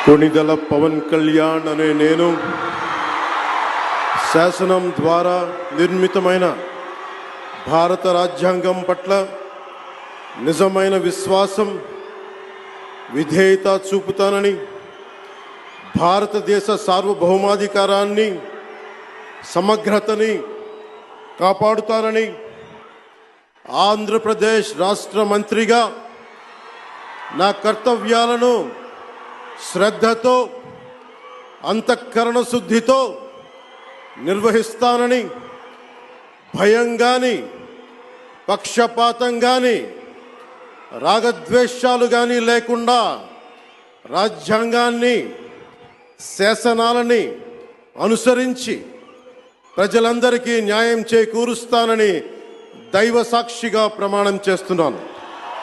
కొణిదెల పవన్ కళ్యాణ్ అనే నేను శాసనం ద్వారా నిర్మితమైన భారత రాజ్యాంగం పట్ల నిజమైన విశ్వాసం విధేయత చూపుతానని, భారతదేశ సార్వభౌమాధికారాన్ని సమగ్రతని కాపాడుతానని, ఆంధ్రప్రదేశ్ రాష్ట్ర మంత్రిగా నా కర్తవ్యాలను శ్రద్ధతో అంతఃకరణ శుద్ధితో నిర్వహిస్తానని, భయం కానీ పక్షపాతం కానీ రాగద్వేషాలు కానీ లేకుండా రాజ్యాంగాన్ని శాసనాలని అనుసరించి ప్రజలందరికీ న్యాయం చేకూరుస్తానని దైవ సాక్షిగా ప్రమాణం చేస్తున్నాను.